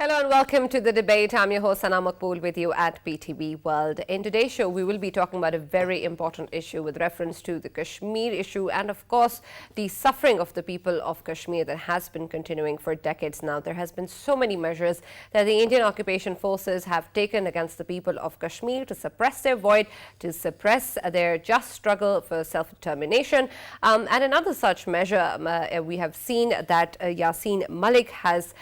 Hello and welcome to the debate. I'm your host, Sana Maqbool, with you at PTV World. In today's show, we will be talking about a very important issue with reference to the Kashmir issue and, of course, the suffering of the people of Kashmir that has been continuing for decades now. There has been so many measures that the Indian occupation forces have taken against the people of Kashmir to suppress their void, to suppress their just struggle for self-determination. And another such measure, we have seen that Yasin Malik has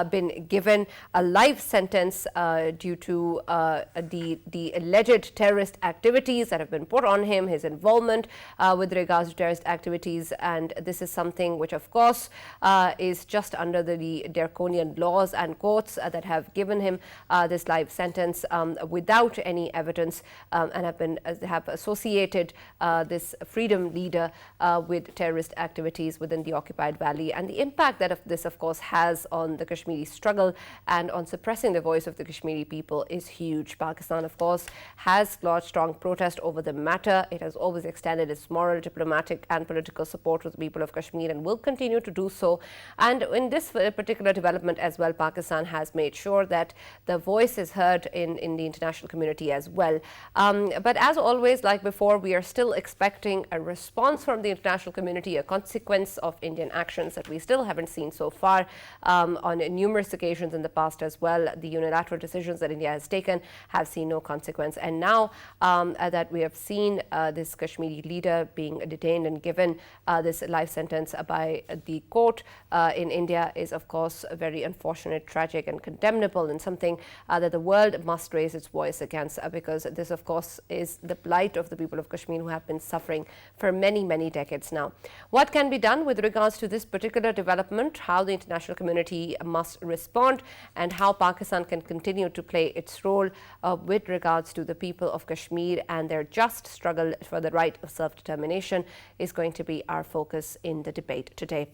been given a life sentence due to the alleged terrorist activities that have been put on him, his involvement with regards to terrorist activities. And this is something which, of course, is just under the draconian laws and courts that have given him this life sentence without any evidence and have associated this freedom leader with terrorist activities within the occupied valley. And the impact that this, of course, has on the Kashmiri struggle and on suppressing the voice of the Kashmiri people is huge. Pakistan, of course, has lodged strong protest over the matter. It has always extended its moral, diplomatic and political support to the people of Kashmir and will continue to do so. And in this particular development as well, Pakistan has made sure that the voice is heard in the international community as well. But as always, like before, we are still expecting a response from the international community, a consequence of Indian actions that we still haven't seen so far on numerous occasions in the past as well. The unilateral decisions that India has taken have seen no consequence. And now that we have seen this Kashmiri leader being detained and given this life sentence by the court in India is, of course, very unfortunate, tragic and condemnable, and something that the world must raise its voice against because this, of course, is the plight of the people of Kashmir who have been suffering for many, many decades now. What can be done with regards to this particular development, how the international community must respond, and how Pakistan can continue to play its role with regards to the people of Kashmir and their just struggle for the right of self-determination is going to be our focus in the debate today.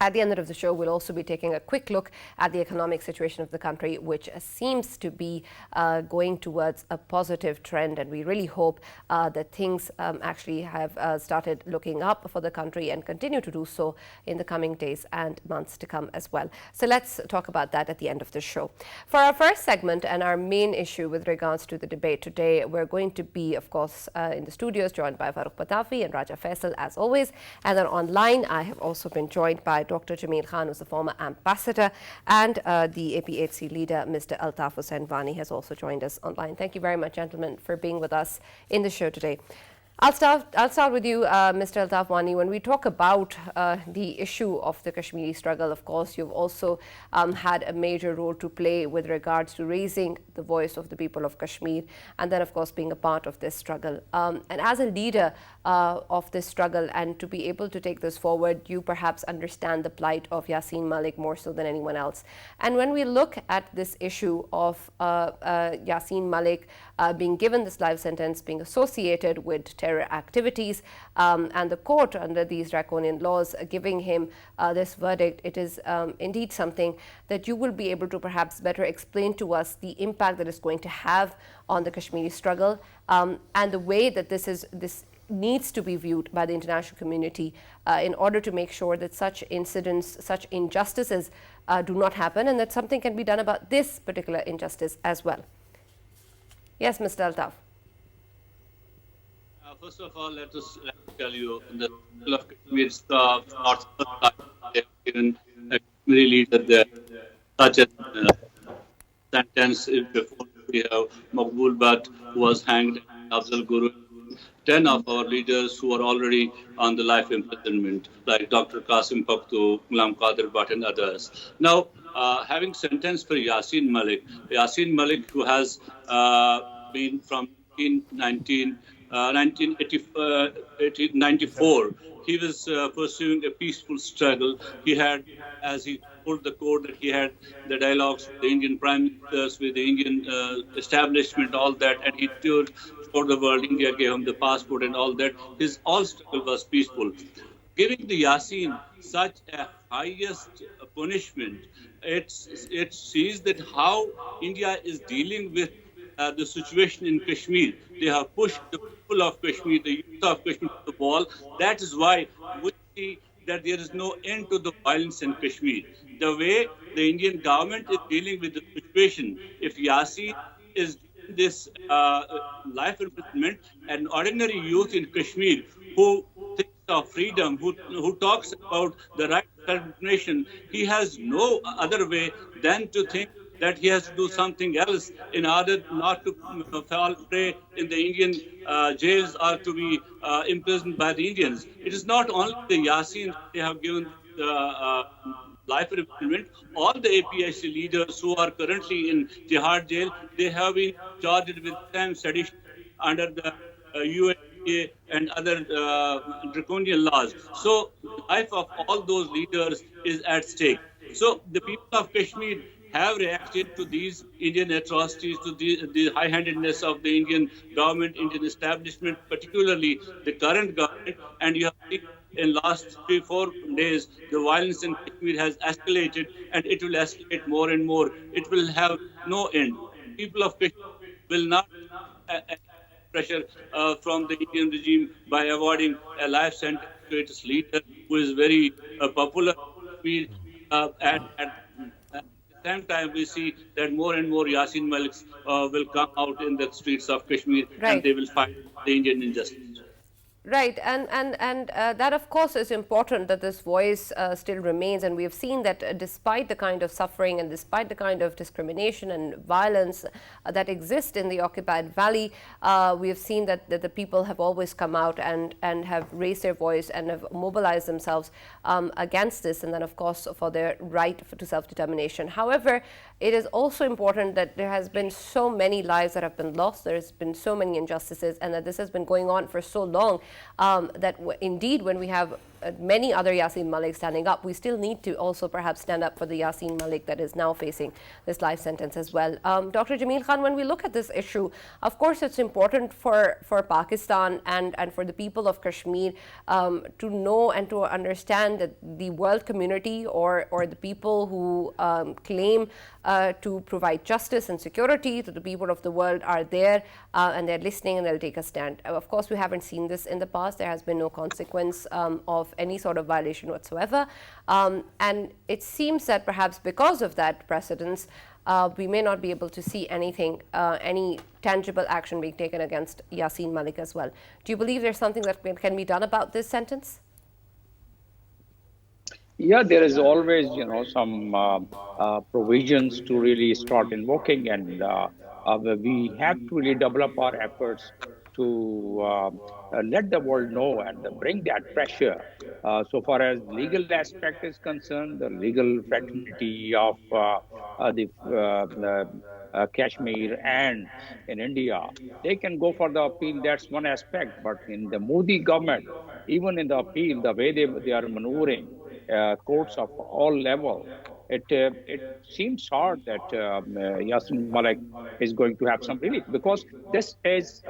At the end of the show, we'll also be taking a quick look at the economic situation of the country, which seems to be going towards a positive trend. And we really hope that things actually have started looking up for the country and continue to do so in the coming days and months to come as well. So let's talk about that at the end of the show. For our first segment and our main issue with regards to the debate today, we're going to be, of course, in the studios joined by Farrukh Pitafi and Raja Faisal as always. And then online, I have also been joined by Dr. Jamil Khan, who's a former ambassador, and the APHC leader, Mr. Altaf Hussain Wani, has also joined us online. Thank you very much, gentlemen, for being with us in the show today. I'll start with you, Mr. Altaf Wani. When we talk about the issue of the Kashmiri struggle, of course, you've also had a major role to play with regards to raising the voice of the people of Kashmir, and then, of course, being a part of this struggle. And as a leader of this struggle, and to be able to take this forward, you perhaps understand the plight of Yasin Malik more so than anyone else. And when we look at this issue of Yasin Malik being given this life sentence, being associated with terror activities, and the court under these draconian laws giving him this verdict, it is indeed something that you will be able to perhaps better explain to us the impact that it's going to have on the Kashmiri struggle, and the way that this needs to be viewed by the international community in order to make sure that such incidents, such injustices do not happen, and that something can be done about this particular injustice as well. Yes, Mr. Altaf. First of all, let me tell you, the people of Kashmir is not they've given a Kashmiri leader there, such a sentence before we have Maqbool but who was hanged, Afzal Guru, 10 of our leaders who are already on the life imprisonment, like Dr. Qasim Pakhtu, Ghulam Qadir Bhatt and others. Now, having sentenced for Yasin Malik, who has been from 1994, he was pursuing a peaceful struggle. He had, as he told the court, that he had the dialogues with the Indian prime ministers, with the Indian establishment, all that, and he toured for the world. India gave him the passport and all that. His all struggle was peaceful. Giving the Yasin such a highest punishment, it sees that how India is dealing with the situation in Kashmir. They have pushed the people of Kashmir, the youth of Kashmir to the wall. That is why we see that there is no end to the violence in Kashmir. The way the Indian government is dealing with the situation, if Yasin is doing this life imprisonment, an ordinary youth in Kashmir who thinks of freedom, who talks about the right to self-determination, he has no other way than to think that he has to do something else in order not to fall prey in the Indian jails or to be imprisoned by the Indians. It is not only the Yasin that they have given life imprisonment. All the APIC leaders who are currently in Jihad jail, they have been charged with crime sedition under the UNA and other draconian laws. So the life of all those leaders is at stake. So the people of Kashmir have reacted to these Indian atrocities, to the high-handedness of the Indian government, Indian establishment, particularly the current government. And you have seen in last 3-4 days, the violence in Kashmir has escalated, and it will escalate more and more. It will have no end. People of Kashmir will not pressure from the Indian regime by awarding a life sentence to its leader, who is very popular. At the same time, we see that more and more Yasin Maliks will come out in the streets of Kashmir, and Right. they will fight the Indian injustice. Right, and that of course is important that this voice still remains, and we have seen that despite the kind of suffering and despite the kind of discrimination and violence that exist in the occupied valley, we have seen that the people have always come out and have raised their voice and have mobilized themselves against this, and then of course for their right to self-determination. However, it is also important that there has been so many lives that have been lost, there has been so many injustices, and that this has been going on for so long that indeed when we have many other Yasin Malik standing up, we still need to also perhaps stand up for the Yasin Malik that is now facing this life sentence as well. Dr. Jameel Khan, when we look at this issue, of course it's important for Pakistan and for the people of Kashmir to know and to understand that the world community or the people who claim to provide justice and security to the people of the world are there and they're listening and they'll take a stand. Of course, we haven't seen this in the past. There has been no consequence of any sort of violation whatsoever. And it seems that perhaps because of that precedence, we may not be able to see anything, any tangible action being taken against Yasin Malik as well. Do you believe there's something that can be done about this sentence? Yeah, there is always, some provisions to really start invoking, and we have to really develop our efforts to let the world know and bring that pressure. So far as legal aspect is concerned, the legal fraternity of the Kashmir and in India, they can go for the appeal. That's one aspect. But in the Modi government, even in the appeal, the way they are maneuvering courts of all level, it seems hard that Yasin Malik is going to have some relief, because this is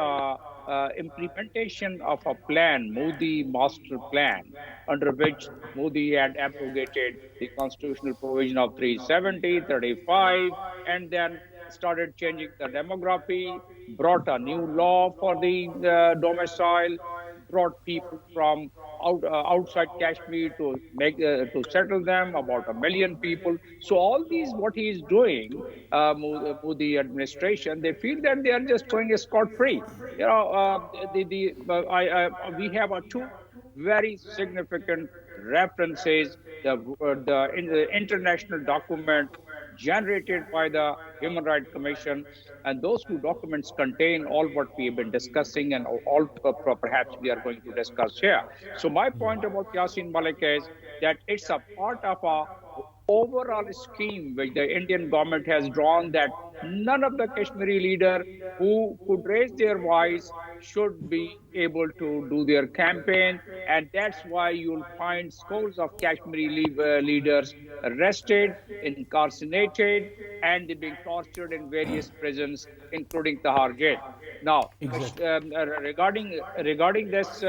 implementation of a plan, Modi master plan, under which Modi had abrogated the constitutional provision of 370, 35, and then started changing the demography, brought a new law for the domicile, brought people from outside Kashmir to make to settle them, about 1 million people. So all these, what he is doing, Modi administration, they feel that they are just going scot-free. We have two very significant references, the international document generated by the Human Rights Commission, and those two documents contain all what we have been discussing and all perhaps we are going to discuss here. So my point about Yasin Malik is that it's a part of a overall scheme which the Indian government has drawn, that none of the Kashmiri leader who could raise their voice should be able to do their campaign. And that's why you'll find scores of Kashmiri leaders arrested, incarcerated, and they're being tortured in various prisons, including Tahar jail. Now, Exactly. regarding this,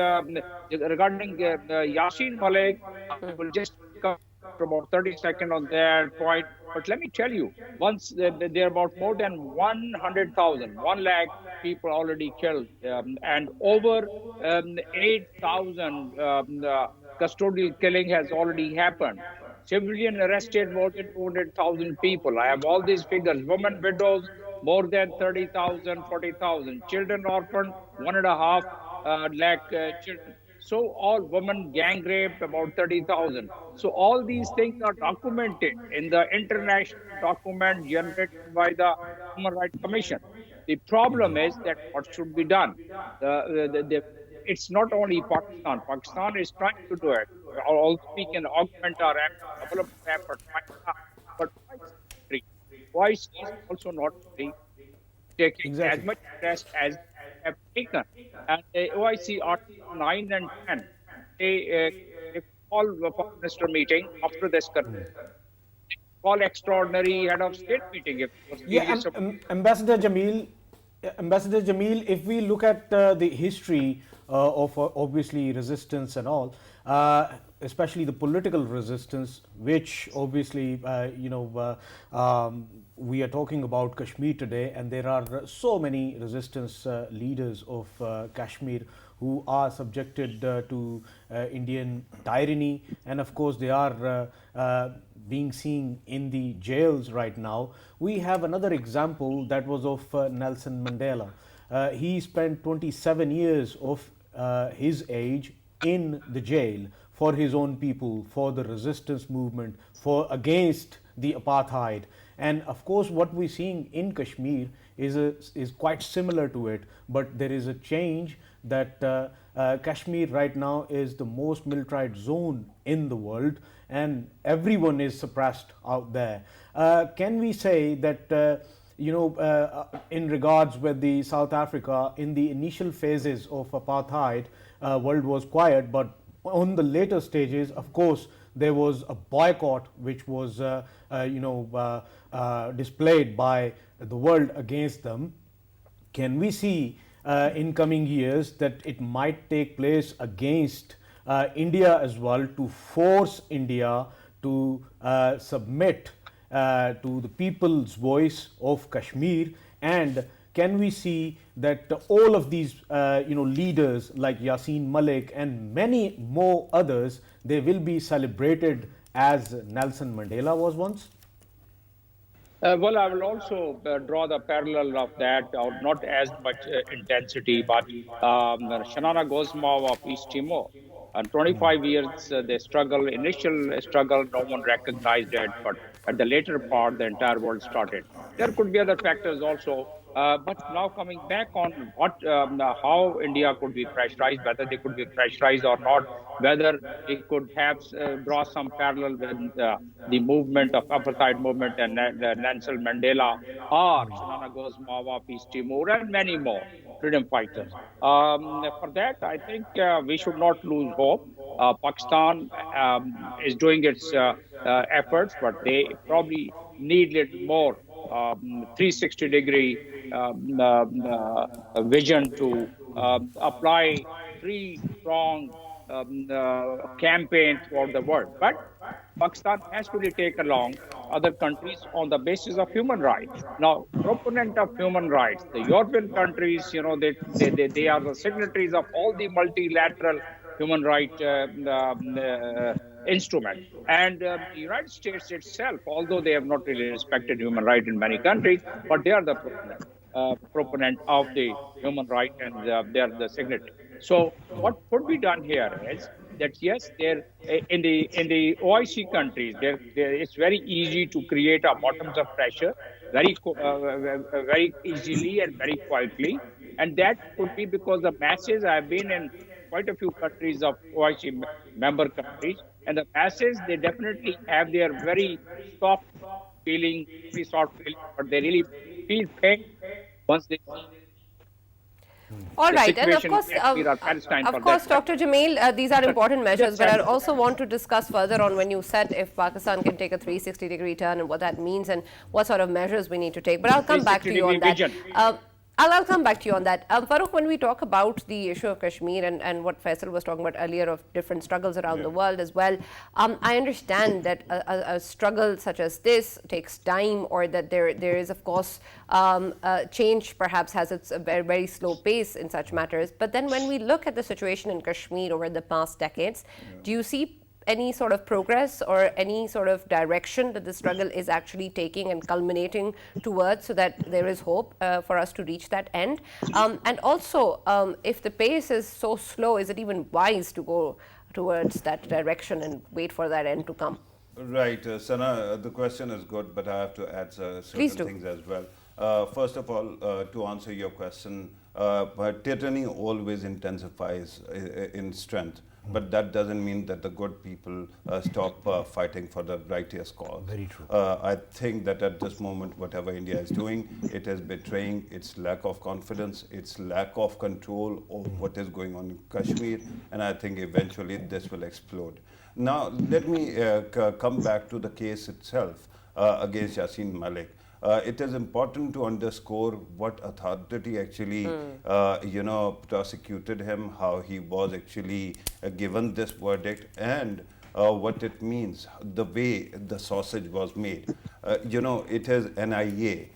regarding Yasin Malik, I will just come for about 30 seconds on that point. But let me tell you, once there are about more than 100,000, 1 lakh people already killed, and over 8,000 custodial killing has already happened. Civilian arrested more than 200,000 people. I have all these figures. Women widows, more than 30,000, 40,000. Children orphaned, 1.5 lakh children. So all women gang raped, about 30,000. So all these things are documented in the international document generated by the Human Rights Commission. The problem is that what should be done? It's not only Pakistan. Pakistan is trying to do it. Although we can augment our efforts, develop our efforts, but OIC is also not taking as much interest as they have taken. And the OIC Article 9 and 10, they call the foreign minister meeting after this call extraordinary head of state meeting. Ambassador Jamil, if we look at the history of obviously resistance and all, especially the political resistance, which obviously we are talking about Kashmir today, and there are so many resistance leaders of Kashmir who are subjected to Indian tyranny, and of course they are being seen in the jails right now. We have another example that was of Nelson Mandela. He spent 27 years of his age in the jail for his own people, for the resistance movement, for against the apartheid. And of course what we're seeing in Kashmir is quite similar to it, but there is a change that Kashmir right now is the most militarized zone in the world, and everyone is suppressed out there. Can we say that in regards with the South Africa, in the initial phases of apartheid, world was quiet, but on the later stages, of course, there was a boycott which was displayed by the world against them. Can we see in coming years that it might take place against India as well, to force India to submit to the people's voice of Kashmir? And can we see that all of these leaders like Yasin, Malik and many more others, they will be celebrated as Nelson Mandela was once? Well, I will also draw the parallel of that, or not as much intensity, but Shanana Gozma of East Timor. And 25 years, they struggle, initial struggle, no one recognized it, but at the later part, the entire world started. There could be other factors also, but now coming back on how India could be pressurized, whether they could be pressurized or not, whether it could have draw some parallel with the movement of apartheid movement and Nelson Mandela or Shanana Gozma of East Timor and many more freedom fighters. For that, I think we should not lose hope. Pakistan is doing its efforts, but they probably need a little more 360-degree vision to apply three strong campaigns for the world. But Pakistan has to take along other countries on the basis of human rights. Now, proponent of human rights, the European countries, they are the signatories of all the multilateral human rights instrument. And the United States itself, although they have not really respected human rights in many countries, but they are the proponent of the human right, and they are the signatory. So what could be done here is that yes, there in the OIC countries, it's very easy to create a bottoms up pressure very easily and very quietly, and that could be because the masses. I've been in quite a few countries of OIC member countries, and the masses, they definitely have their very soft feeling, but they really feel pain once they see. All right, and of course, Dr. Jamil, these are important measures, but I also want to discuss further on when you said if Pakistan can take a 360-degree turn and what that means and what sort of measures we need to take. But I'll come back to you on that. I'll come back to you on that. Farrukh, when we talk about the issue of Kashmir and what Faisal was talking about earlier of different struggles around the world as well, I understand that a struggle such as this takes time, or that there is, of course, change perhaps has its a very, very slow pace in such matters. But then when we look at the situation in Kashmir over the past decades, do you see any sort of progress or any sort of direction that the struggle is actually taking and culminating towards, so that there is hope for us to reach that end? And also, if the pace is so slow, is it even wise to go towards that direction and wait for that end to come? Right, Sana, the question is good, but I have to add certain things as well. First of all, to answer your question, tyranny always intensifies in strength. But that doesn't mean that the good people stop fighting for the righteous cause. Very true. I think that at this moment, whatever India is doing, it is betraying its lack of confidence, its lack of control of what is going on in Kashmir, and I think eventually this will explode. Now, let me come back to the case itself against Yasin Malik. It is important to underscore what authority actually, prosecuted him, how he was actually given this verdict, and what it means, the way the sausage was made. It is NIA,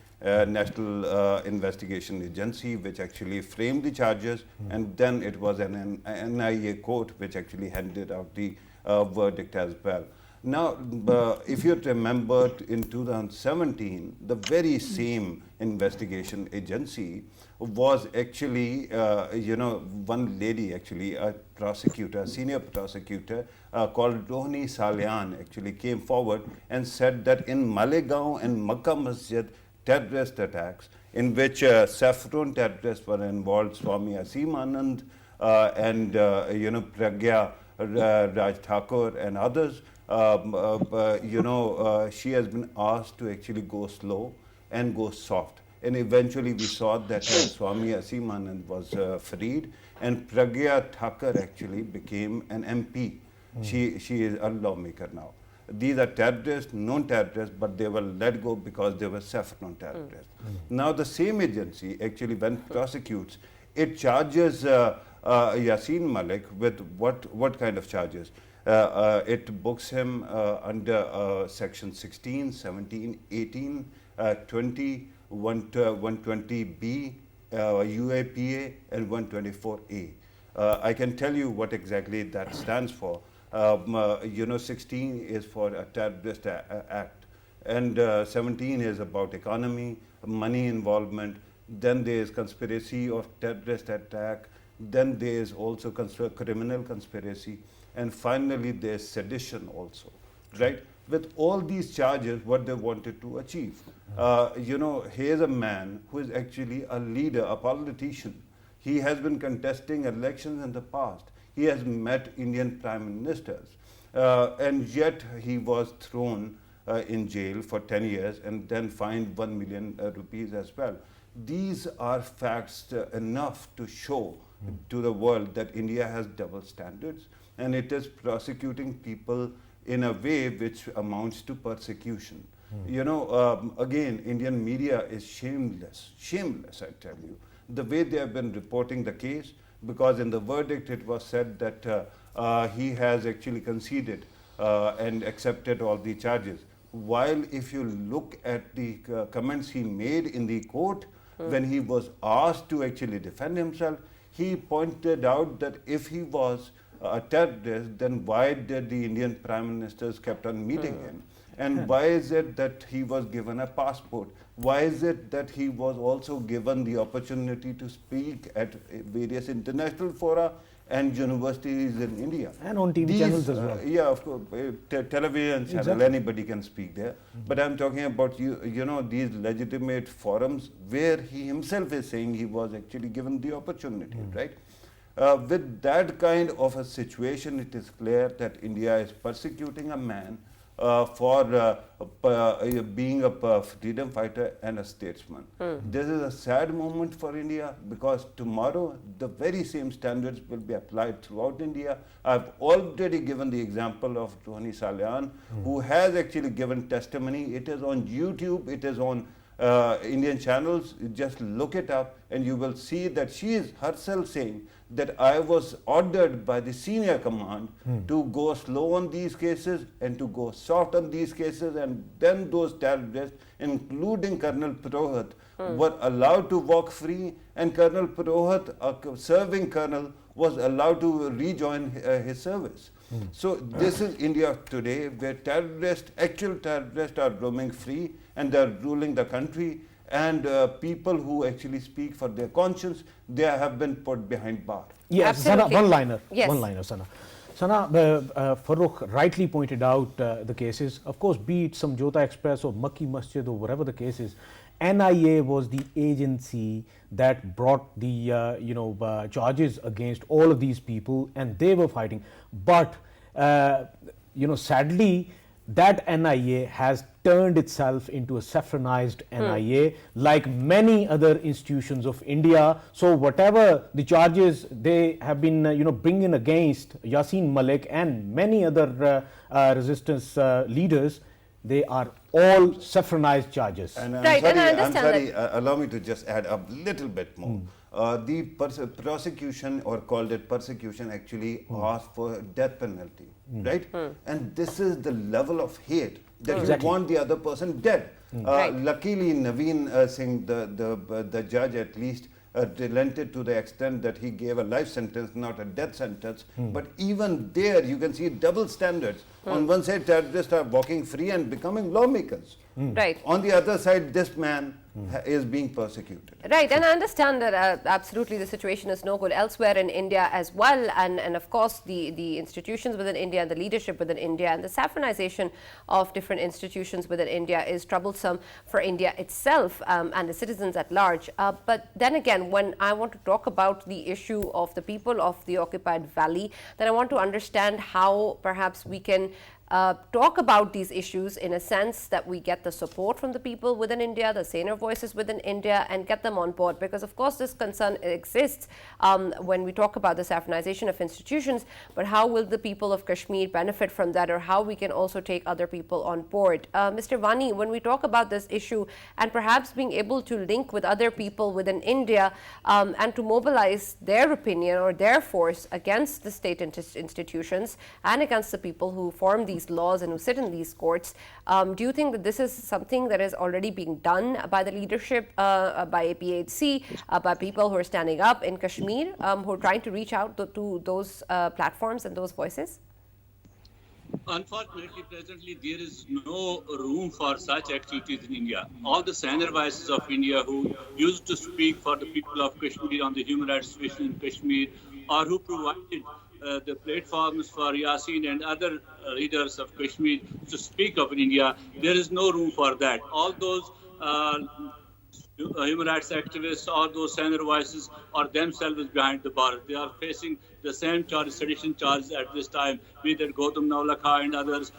National Investigation Agency, which actually framed the charges, and then it was an NIA court which actually handed out the verdict as well. Now, if you remember, in 2017, the very same investigation agency was actually, one lady, actually, a prosecutor, a senior prosecutor called Rohini Salyan, actually came forward and said that in Malegaon and Makkah Masjid terrorist attacks, in which saffron terrorists were involved, Swami Asim Anand and, Pragya Raj Thakur and others, she has been asked to actually go slow and go soft. And eventually we saw that Swami Asim Anand was freed, and Pragya Thakur actually became an MP. She is a lawmaker now. These are terrorists, known terrorists, but they were let go because they were saffron terrorists. Now the same agency actually, when prosecutes, it charges Yasin Malik with what kind of charges? It books him under section 16, 17, 18, 20, 120B, UAPA, and 124A. I can tell you what exactly that stands for. 16 is for a terrorist act, and 17 is about economy, money involvement. Then there is conspiracy of terrorist attack. Then there is also criminal conspiracy. And finally, there's sedition also, right? With all these charges, what they wanted to achieve. Here's a man who is actually a leader, a politician. He has been contesting elections in the past. He has met Indian prime ministers. And yet he was thrown in jail for 10 years and then fined 1 million rupees as well. These are facts enough to show to the world that India has double standards, and it is prosecuting people in a way which amounts to persecution. Again, Indian media is shameless, I tell you, the way they have been reporting the case, because in the verdict it was said that he has actually conceded and accepted all the charges. While if you look at the comments he made in the court, when he was asked to actually defend himself, he pointed out that if he was a terrorist, then why did the Indian prime ministers kept on meeting him? And why is it that he was given a passport? Why is it that he was also given the opportunity to speak at various international fora and universities in India? And on TV channels as well. Yeah, of course. Television channel, exactly. Anybody can speak there. But I'm talking about, these legitimate forums where he himself is saying he was actually given the opportunity, right? With that kind of a situation, it is clear that India is persecuting a man for being a freedom fighter and a statesman. This is a sad moment for India, because tomorrow the very same standards will be applied throughout India. I've already given the example of Rohini Salyan, who has actually given testimony. It is on YouTube, it is on Indian channels, just look it up and you will see that she is herself saying that I was ordered by the senior command to go slow on these cases and to go soft on these cases, and then those terrorists, including Colonel Purohit, were allowed to walk free, and Colonel Purohit, a serving colonel, was allowed to rejoin his service. So this is India today, where terrorists, actual terrorists, are roaming free and they are ruling the country, and people who actually speak for their conscience, they have been put behind bar. Yes, Sana, Absolutely. one-liner. Yes. One-liner, Sana. Sana, Farrukh rightly pointed out the cases. Of course, be it Samjhota Express or Makki Masjid or whatever the case is, NIA was the agency that brought the charges against all of these people, and they were fighting. But sadly, that NIA has turned itself into a saffronized NIA, like many other institutions of India. So whatever the charges they have been bringing against Yasin, Malik and many other resistance leaders, they are all saffronized charges. And I'm Right, sorry, and I understand I'm sorry, that. allow me to just add a little bit more. The prosecution, or called it persecution, actually asked for death penalty, right? And this is the level of hate that Exactly. you want the other person dead. Right. Luckily, Naveen Singh, the judge, at least relented to the extent that he gave a life sentence, not a death sentence. But even there, you can see double standards. On one side, terrorists are walking free and becoming lawmakers. Right. On the other side, this man is being persecuted. Right, and I understand that absolutely the situation is no good elsewhere in India as well, and of course the institutions within India and the leadership within India and the saffronization of different institutions within India is troublesome for India itself and the citizens at large. But then again, when I want to talk about the issue of the people of the occupied valley, then I want to understand how perhaps we can talk about these issues in a sense that we get the support from the people within India, the saner voices within India, and get them on board. Because of course this concern exists when we talk about the saffronization of institutions, but how will the people of Kashmir benefit from that, or how we can also take other people on board? Mr. Vani, when we talk about this issue and perhaps being able to link with other people within India and to mobilize their opinion or their force against the state institutions and against the people who form these laws and who sit in these courts, do you think that this is something that is already being done by the leadership, by APHC, by people who are standing up in Kashmir, who are trying to reach out to those platforms and those voices? Unfortunately, presently, there is no room for such activities in India. All the senior voices of India who used to speak for the people of Kashmir on the human rights situation in Kashmir, or who provided the platforms for Yasin and other leaders of Kashmir to speak of in India, there is no room for that. All those human rights activists, all those senior voices are themselves behind the bar. They are facing the same charges, sedition charges at this time, be that Gautam Navlakha and others.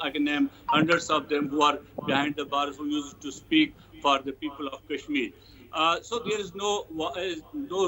I can name hundreds of them who are behind the bars, who used to speak for the people of Kashmir. So there is no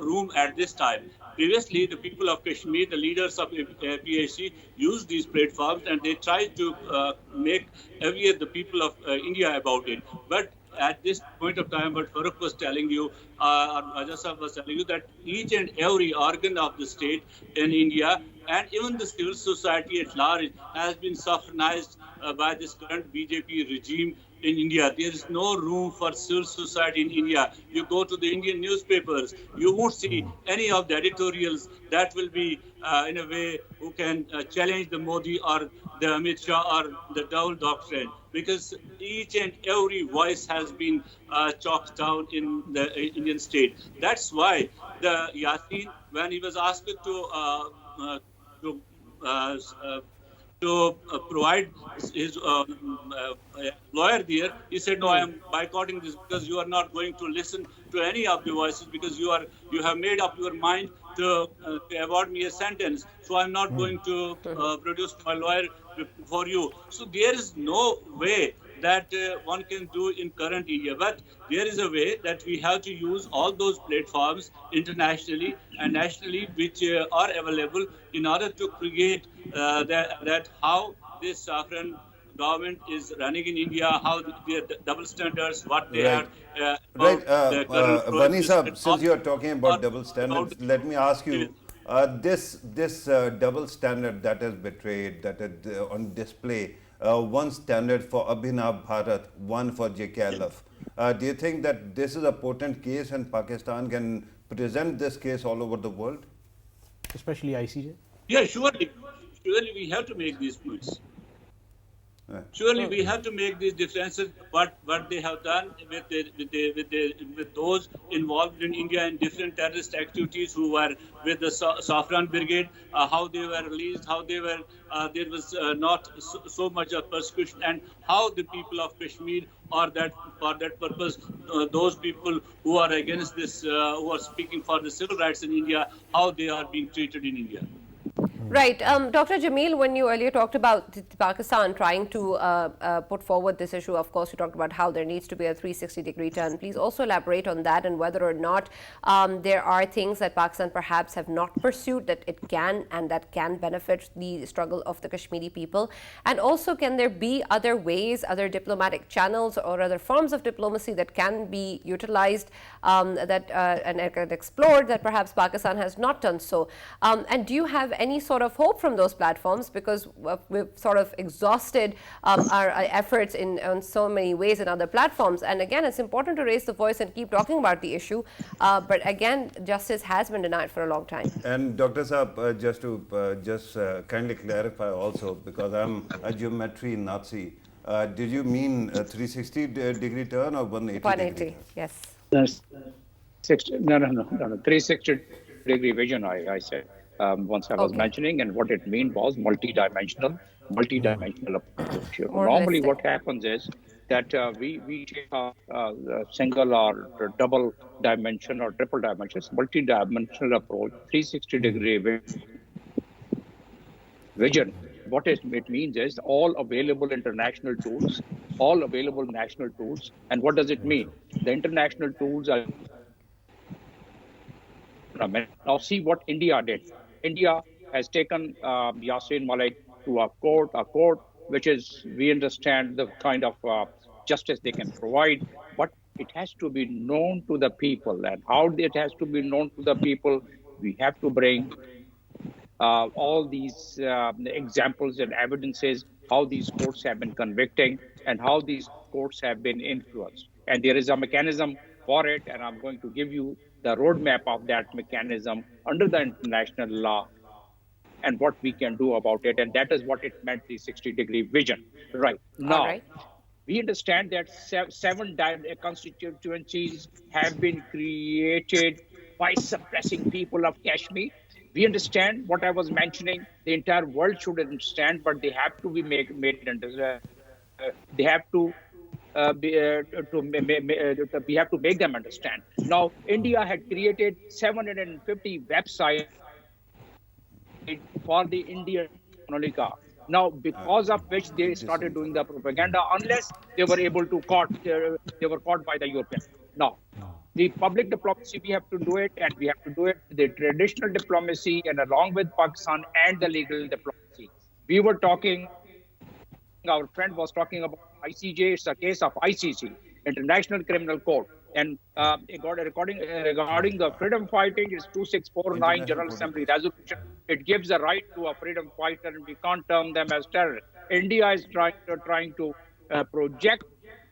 room at this time. Previously, the people of Kashmir, the leaders of PHC, used these platforms and they tried to make aware the people of India about it. But at this point of time, what Farrukh was telling you, or Ajasaf was telling you, that each and every organ of the state in India and even the civil society at large has been sovereignized by this current BJP regime in India. There is no room for civil society in India. You go to the Indian newspapers, you won't see any of the editorials that will be in a way who can challenge the Modi or the Amit Shah or the double doctrine, because each and every voice has been chalked down in the Indian state. That's why the Yasin, when he was asked to provide his lawyer there, he said, no, I am boycotting this because you are not going to listen to any of the voices, because you have made up your mind to award me a sentence. So I'm not going to produce my lawyer for you. So there is no way that one can do in current India. But there is a way that we have to use all those platforms internationally and nationally which are available in order to create that how this sovereign government is running in India, how their double standards, what they Right. are Right. about the current Vani process, Sahab, and since you are talking about or double about standards, let me ask you, this double standard that is betrayed, that is on display, one standard for Abhinav Bharat, one for JKLF. Do you think that this is a potent case and Pakistan can present this case all over the world? Especially ICJ? yeah, surely we have to make these points. Surely we have to make these differences. What they have done with those involved in India in different terrorist activities who were with the Saffron Brigade, how they were released, how they were there was not so much of persecution, and how the people of Kashmir or that for that purpose, those people who are against this, who are speaking for the civil rights in India, how they are being treated in India. Right. Dr. Jamil, when you earlier talked about Pakistan trying to put forward this issue, of course, you talked about how there needs to be a 360-degree turn. Please also elaborate on that and whether or not there are things that Pakistan perhaps have not pursued that it can and that can benefit the struggle of the Kashmiri people. And also, can there be other ways, other diplomatic channels or other forms of diplomacy that can be utilized and explored that perhaps Pakistan has not done so? And do you have any sort of hope from those platforms, because we've sort of exhausted our efforts in so many ways in other platforms? And again, it's important to raise the voice and keep talking about the issue, but again, justice has been denied for a long time. And Dr. Saab, just to kindly clarify also, because I'm a geometry Nazi, did you mean a 360-degree turn or 180? 180, yes. That's 60, no, 360-degree vision, I said. Once I was mentioning, and what it meant was multi-dimensional approach. Normally what happens is that we take a single or double dimension or triple dimensions, multi-dimensional approach, 360-degree vision. What it means is all available international tools, all available national tools. And what does it mean? The international tools are... Now see what India did. India has taken Yasin, Malik to a court which is, we understand the kind of justice they can provide, but it has to be known to the people. And how it has to be known to the people, we have to bring all these examples and evidences, how these courts have been convicting and how these courts have been influenced. And there is a mechanism for it, and I'm going to give you the roadmap of that mechanism under the international law and what we can do about it. And that is what it meant, the 60-degree vision. Right. Now, we understand that seven constituencies have been created by suppressing people of Kashmir. We understand what I was mentioning. The entire world should understand, but they have to be made understand. They have to we have to make them understand. Now, India had created 750 websites for the Indian Monica. Now, because of which they started doing the propaganda, unless they were able to they were caught by the Europeans. Now, the public diplomacy, we have to do it, and we have to do it the traditional diplomacy, and along with Pakistan and the legal diplomacy. We were talking, our friend was talking about ICJ. It's a case of ICC, International Criminal Court. And regarding the freedom fighting, is 2649 General Assembly resolution. It gives a right to a freedom fighter, and we can't term them as terrorists. India is trying to project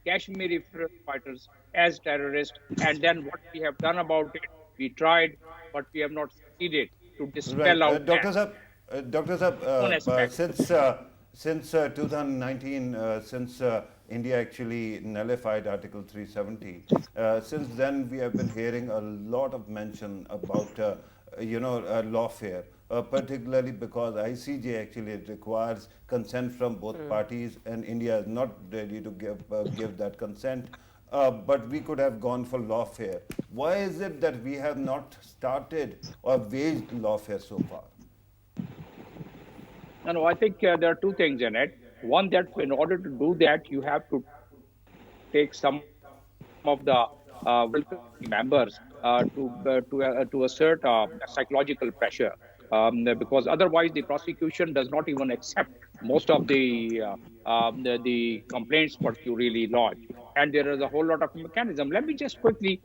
Kashmiri freedom fighters as terrorists. And then what we have done about it, we tried, but we have not succeeded to dispel out Dr. Saab, since 2019, since India actually nullified Article 370, since then we have been hearing a lot of mention about, lawfare, particularly because ICJ actually requires consent from both parties, and India is not ready to give that consent. But we could have gone for lawfare. Why is it that we have not started or waged lawfare so far? No, I think there are two things in it. One, that in order to do that, you have to take some of the members to assert psychological pressure, because otherwise the prosecution does not even accept most of the complaints what you really lodge. And there is a whole lot of mechanism. Let me just quickly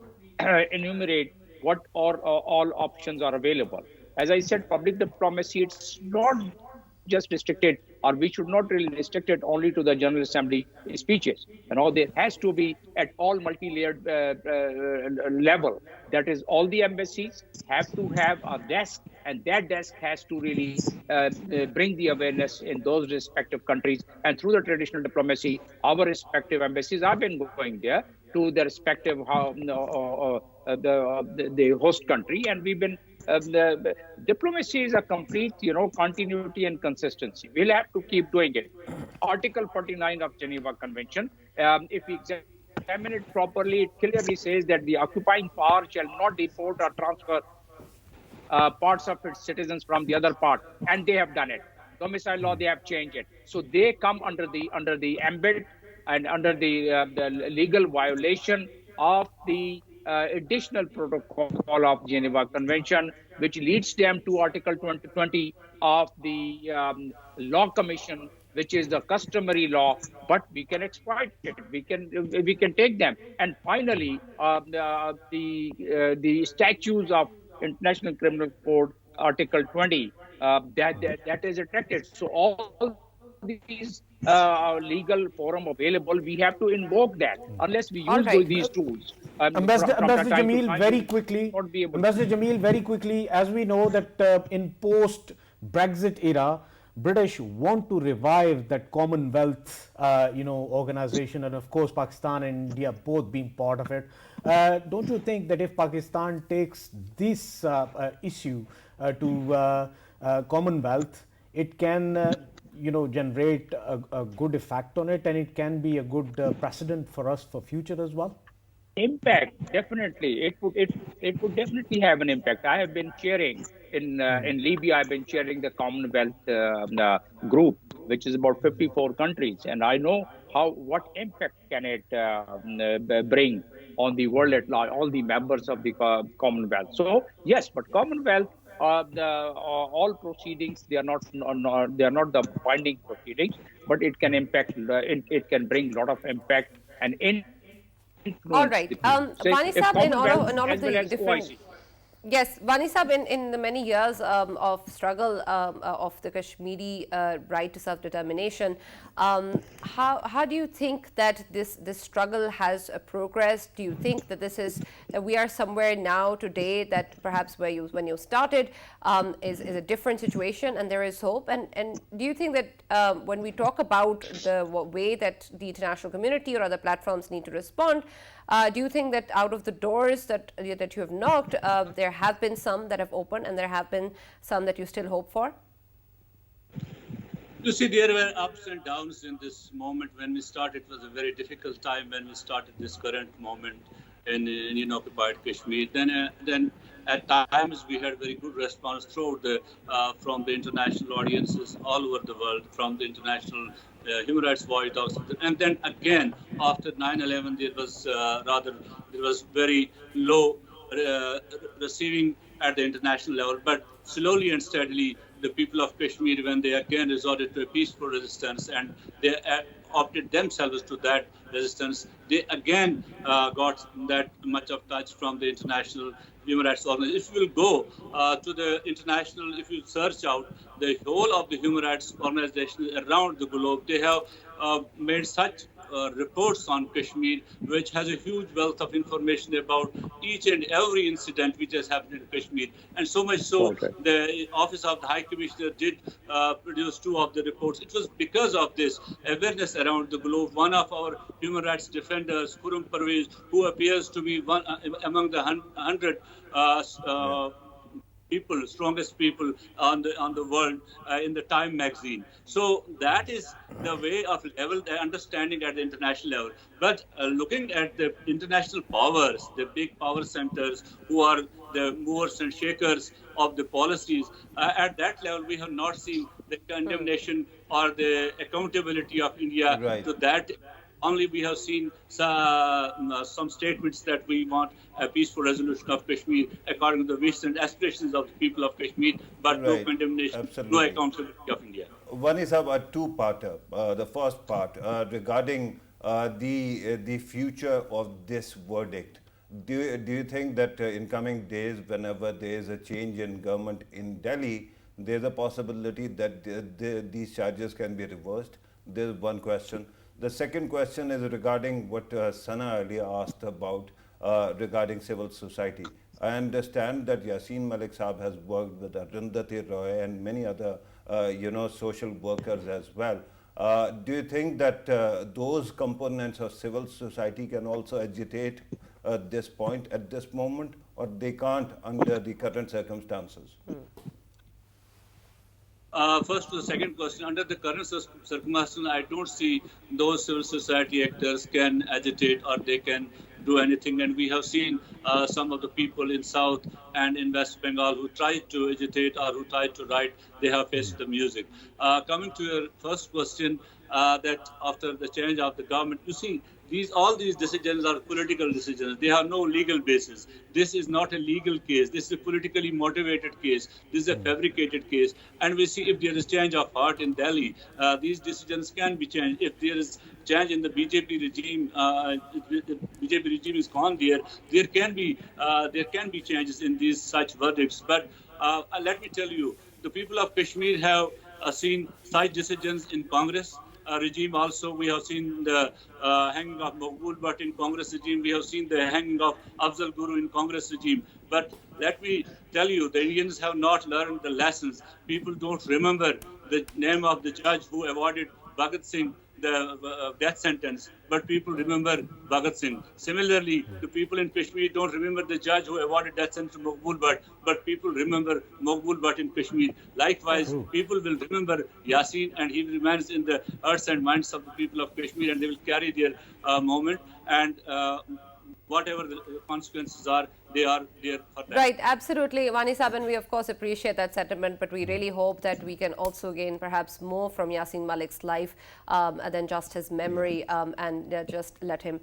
enumerate what all options are available. As I said, public diplomacy, it's not just restricted, or we should not really restrict it only to the General Assembly speeches. There has to be at all multi-layered level. That is, all the embassies have to have a desk, and that desk has to really bring the awareness in those respective countries. And through the traditional diplomacy, our respective embassies have been going there to the respective the host country, and we've been the diplomacy is a complete, continuity and consistency. We'll have to keep doing it. Article 49 of Geneva Convention, if we examine it properly, it clearly says that the occupying power shall not deport or transfer parts of its citizens from the other part, and they have done it. Domicile law, they have changed it, so they come under the ambit and under the legal violation of the additional protocol of Geneva Convention, which leads them to Article 20 of the Law Commission, which is the customary law. But we can exploit it. We can take them. And finally, the statutes of International Criminal Code, Article 20, that is attracted. So all these legal forum available, we have to invoke that. Unless we use these tools. Ambassador Jamil, very quickly, as we know that in post-Brexit era, British want to revive that Commonwealth, organization, and of course Pakistan and India both being part of it. Don't you think that if Pakistan takes this issue to Commonwealth, it can generate a good effect on it, and it can be a good precedent for us for future as well? Impact, definitely. It would definitely have an impact. I have been chairing in Libya. I've been chairing the Commonwealth group, which is about 54 countries, and I know what impact can it bring on the world at large, all the members of the Commonwealth. So yes, but Commonwealth, all proceedings, they are not the binding proceedings, but it can impact. It can bring a lot of impact and influence. All right. Vani Sahab, in all of the different... OIC. Yes, Vani Sahab, in the many years of struggle of the Kashmiri right to self-determination, how do you think that this struggle has progressed? Do you think that that we are somewhere now today that perhaps when you started is a different situation and there is hope? And do you think that when we talk about the way that the international community or other platforms need to respond, do you think that out of the doors that you have knocked, there have been some that have opened and there have been some that you still hope for? You see, there were ups and downs in this moment. When we started, it was a very difficult time when we started this current moment in occupied Kashmir. Then at times we had very good response throughout from the international audiences all over the world, from the international Human Rights Watch, and then again after 9/11 there was very low receiving at the international level, but slowly and steadily the people of Kashmir, when they again resorted to a peaceful resistance and they opted themselves to that resistance, they again got that much of touch from the international human rights organizations. If you will go to the international, if you search out the whole of the human rights organizations around the globe, they have made such reports on Kashmir, which has a huge wealth of information about each and every incident which has happened in Kashmir. And so much so, the Office of the High Commissioner did produce 2 of the reports. It was because of this awareness around the globe. One of our human rights defenders, Khurram Parvez, who appears to be one among the 100 strongest people on the world in the Time magazine. So that is the way of understanding at the international level. But looking at the international powers, the big power centers who are the movers and shakers of the policies, at that level we have not seen the condemnation or the accountability of India to that. Only we have seen some statements that we want a peaceful resolution of Kashmir according to the wishes and aspirations of the people of Kashmir, but no condemnation, no accountability of India. One is a two-parter. The first part regarding the future of this verdict. Do you think that in coming days, whenever there is a change in government in Delhi, there is a possibility that these charges can be reversed? There is one question. The second question is regarding what Sana earlier asked about regarding civil society. I understand that Yasin Malik Saab has worked with Arundhati Roy and many other social workers as well. Do you think that those components of civil society can also agitate this point at this moment, or they can't under the current circumstances? First to the second question, under the current circumstances, I don't see those civil society actors can agitate or they can do anything. And we have seen some of the people in South and in West Bengal who tried to agitate or who tried to write, they have faced the music. Coming to your first question, that after the change of the government, you see, all these decisions are political decisions. They have no legal basis. This is not a legal case. This is a politically motivated case. This is a fabricated case. And we see if there is change of heart in Delhi, these decisions can be changed. If there is change in the BJP regime, the BJP regime is gone there can be changes in these such verdicts. But let me tell you, the people of Kashmir have seen such decisions in Congress regime also. We have seen the hanging of Maqbool, but in Congress regime we have seen the hanging of Afzal Guru in Congress regime. But let me tell you, the Indians have not learned the lessons. People don't remember the name of the judge who awarded Bhagat Singh the death sentence, but people remember Bhagat Singh. Similarly, the people in Kashmir don't remember the judge who awarded death sentence to Maqbool, but people remember Maqbool Bhatt in Kashmir. Likewise, people will remember Yasin, and he remains in the hearts and minds of the people of Kashmir, and they will carry their moment, and whatever the consequences are, they are there for that. Right, absolutely. Wani Saban, we of course appreciate that sentiment, but we really hope that we can also gain perhaps more from Yasin Malik's life than just his memory, and just let him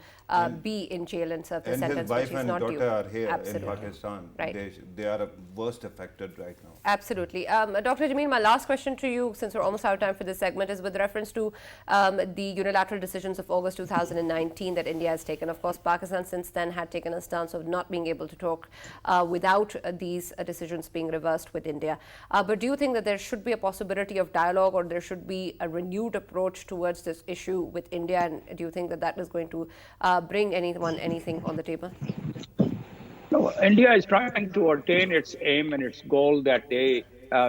be in jail and serve the sentence which his wife is not and due. daughter are here Absolutely. in Pakistan. Right. They are worst affected right now. Absolutely. Dr. Jameel, my last question to you, since we're almost out of time for this segment, is with reference to the unilateral decisions of August 2019 that India has taken. Of course, Pakistan since then had taken a stance of not being able to talk without these decisions being reversed with India. But do you think that there should be a possibility of dialogue, or there should be a renewed approach towards this issue with India? And do you think that that is going to bring anything on the table? No, India is trying to attain its aim and its goal that they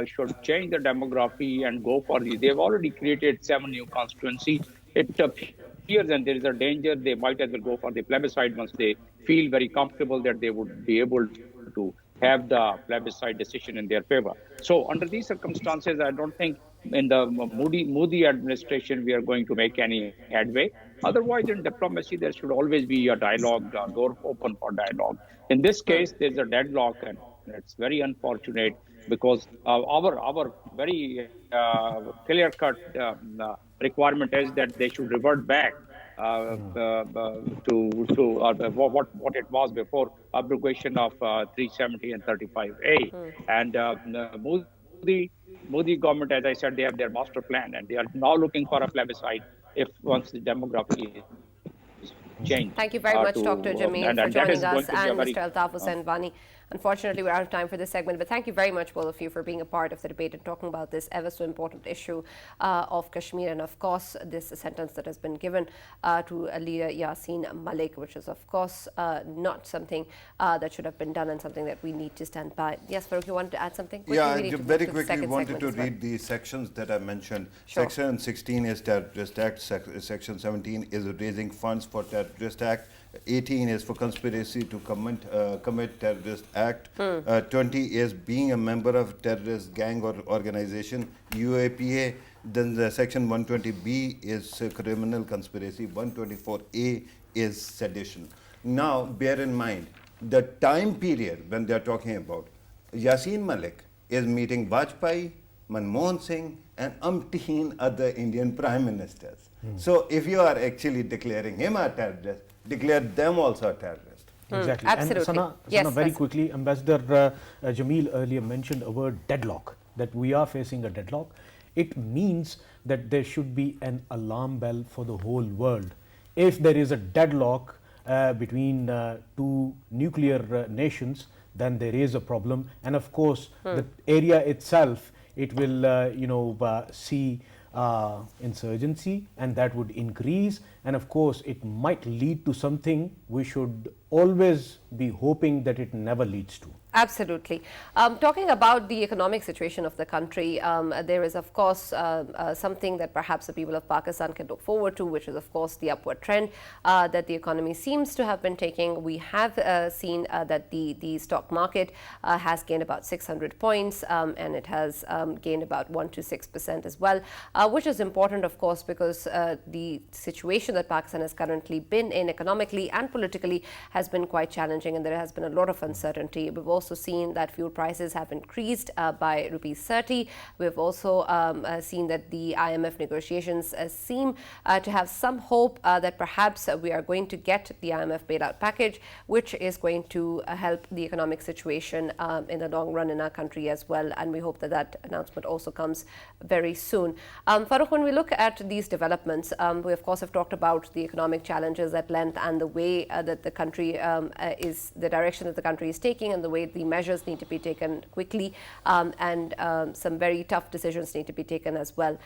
should change the demography and go for these. They've already created 7 new constituencies. It appears, and there is a danger, they might as well go for the plebiscite once they feel very comfortable that they would be able to have the plebiscite decision in their favor. So under these circumstances, I don't think in the Modi administration we are going to make any headway. Otherwise, in diplomacy, there should always be a dialogue, a door open for dialogue. In this case, there's a deadlock, and it's very unfortunate because our very clear-cut requirement is that they should revert back to what it was before abrogation of 370 and 35A. And Modi government, as I said, they have their master plan, and they are now looking for a plebiscite if once the demography is changed. Thank you very much, Dr. Jameel, for joining us, and Mr. Altaf Hussain Bani. Unfortunately, we're out of time for this segment, but thank you very much, both of you, for being a part of the debate and talking about this ever so important issue of Kashmir, and of course, this sentence that has been given to leader Yasin Malik, which is, of course, not something that should have been done and something that we need to stand by. Yes, Farrukh, you wanted to add something? Yeah, I very quickly wanted to read the sections that I mentioned. Sure. Section 16 is Terrorist Act, Section 17 is Raising Funds for Terrorist Act, 18 is for conspiracy to commit terrorist act. 20 is being a member of terrorist gang or organization, UAPA. Then the section 120B is criminal conspiracy. 124A is sedition. Now, bear in mind, the time period when they are talking about, Yasin Malik is meeting Vajpayee, Manmohan Singh, and umpteen other Indian prime ministers. So if you are actually declaring him a terrorist, declare them also a terrorist. Exactly. Absolutely. And Sana, yes, very quickly, Ambassador Jameel earlier mentioned a word deadlock, that we are facing a deadlock. it means that there should be an alarm bell for the whole world. If there is a deadlock between two nuclear nations, then there is a problem, and of course the area itself, it will see insurgency, and that would increase, and of course it might lead to something we should always be hoping that it never leads to. Absolutely. Talking about the economic situation of the country, there is of course something that perhaps the people of Pakistan can look forward to, which is of course the upward trend that the economy seems to have been taking. We have seen that the stock market has gained about 600 points and it has gained about 1 to 6% as well, which is important of course because the situation that Pakistan has currently been in economically and politically has been quite challenging, and there has been a lot of uncertainty. We've also seen that fuel prices have increased by rupees 30. We've also seen that the IMF negotiations seem to have some hope that perhaps we are going to get the IMF bailout package, which is going to help the economic situation in the long run in our country as well. And we hope that that announcement also comes very soon. Farrukh, when we look at these developments, we of course have talked about the economic challenges at length and the way that the country the direction that the country is taking, and the way the measures need to be taken quickly, and some very tough decisions need to be taken as well.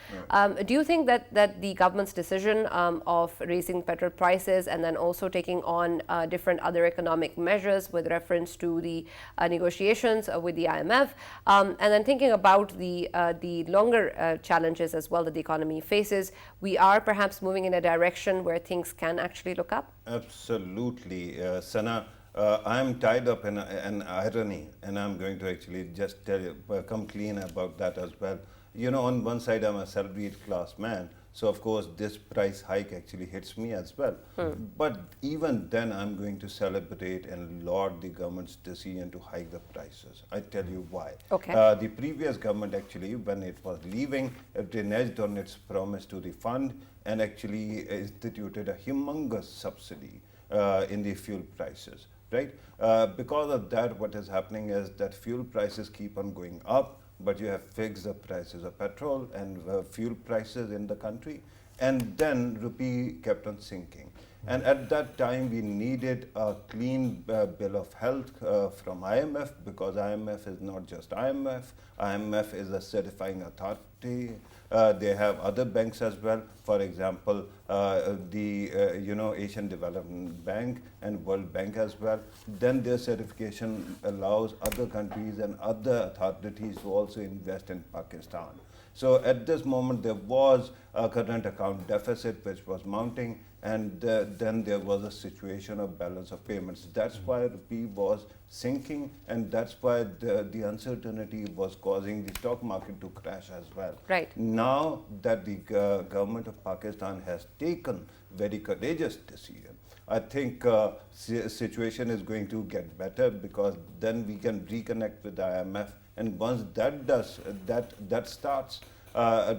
Do you think that the government's decision of raising petrol prices and then also taking on different other economic measures with reference to the negotiations with the IMF, and then thinking about the longer challenges as well that the economy faces, we are perhaps moving in a direction where things can actually look up? Absolutely, Sana. I am tied up in an irony, and I'm going to actually just tell you, come clean about that as well. You know, on one side, I'm a salaried class man, so of course this price hike actually hits me as well. But even then, I'm going to celebrate and laud the government's decision to hike the prices. I tell you why. Okay. The previous government actually, when it was leaving, it reneged on its promise to the fund and actually instituted a humongous subsidy in the fuel prices. Right? Because of that, what is happening is that fuel prices keep on going up, but you have fixed the prices of petrol and fuel prices in the country, and then rupee kept on sinking. And at that time, we needed a clean bill of health from IMF, because IMF is not just IMF. IMF is a certifying authority. They have other banks as well. For example, the Asian Development Bank and World Bank as well. Then their certification allows other countries and other authorities to also invest in Pakistan. So at this moment, there was a current account deficit which was mounting, and then there was a situation of balance of payments. That's why rupee was sinking, and that's why the uncertainty was causing the stock market to crash as well. Right. Now that the government of Pakistan has taken very courageous decision, I think situation is going to get better, because then we can reconnect with the IMF. And once that does, that starts,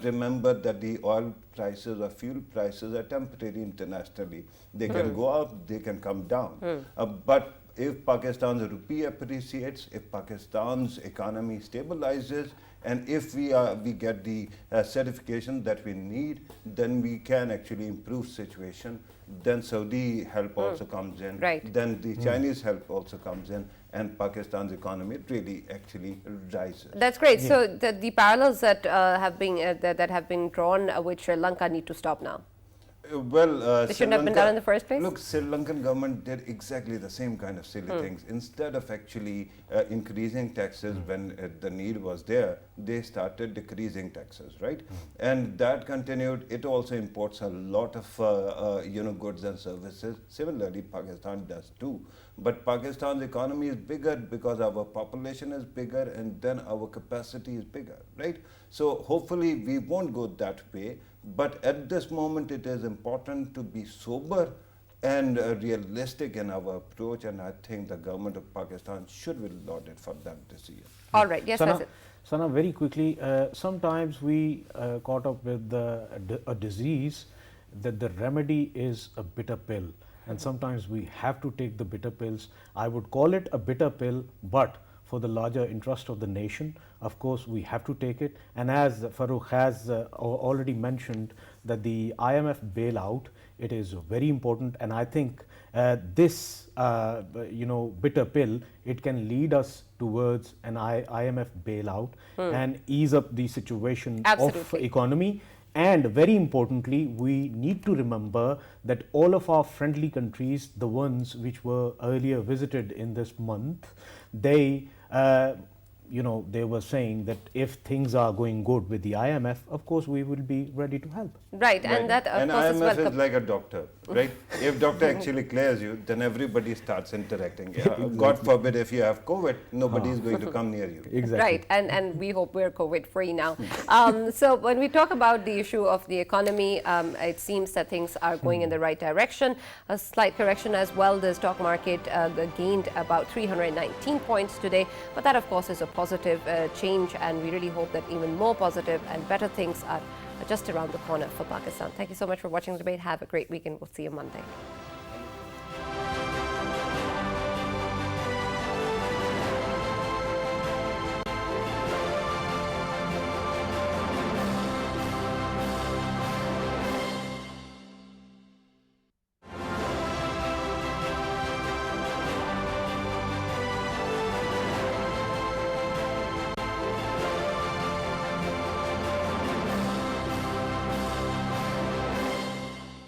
remember that the oil prices or fuel prices are temporary internationally. They can go up, they can come down. But if Pakistan's rupee appreciates, if Pakistan's economy stabilizes, and if we get the certification that we need, then we can actually improve situation. Then Saudi help also comes in. Right. Then the Chinese help also comes in, and Pakistan's economy really actually rises. That's great. Yeah. So the parallels that have been drawn with Sri Lanka need to stop now. Well, they shouldn't have been done in the first place? Look, Sri Lankan government did exactly the same kind of silly things. Instead of actually increasing taxes when the need was there, they started decreasing taxes, right? And that continued. It also imports a lot of goods and services. Similarly, Pakistan does too. But Pakistan's economy is bigger because our population is bigger, and then our capacity is bigger, right? So hopefully we won't go that way. But at this moment, it is important to be sober and realistic in our approach, and I think the government of Pakistan should be lauded for that decision. All right. Yes, Faisal. Sana, very quickly, sometimes we caught up with a disease that the remedy is a bitter pill, and sometimes we have to take the bitter pills. I would call it a bitter pill, but for the larger interest of the nation, of course we have to take it. And as Farrukh has already mentioned, that the IMF bailout, it is very important, and I think this bitter pill, it can lead us towards an IMF bailout and ease up the situation of economy. And very importantly, we need to remember that all of our friendly countries, the ones which were earlier visited in this month, they they were saying that if things are going good with the IMF, of course we will be ready to help. Right, and that of and course is IMF welcome. is like a doctor, right? If doctor actually clears you, then everybody starts interacting. God forbid if you have COVID, nobody is going to come near you. Exactly. Right, and we hope we're COVID-free now. So when we talk about the issue of the economy, it seems that things are going in the right direction. A slight correction as well. The stock market gained about 319 points today, but that of course is a positive change, and we really hope that even more positive and better things are just around the corner for Pakistan. Thank you so much for watching the debate. Have a great weekend. We'll see you Monday.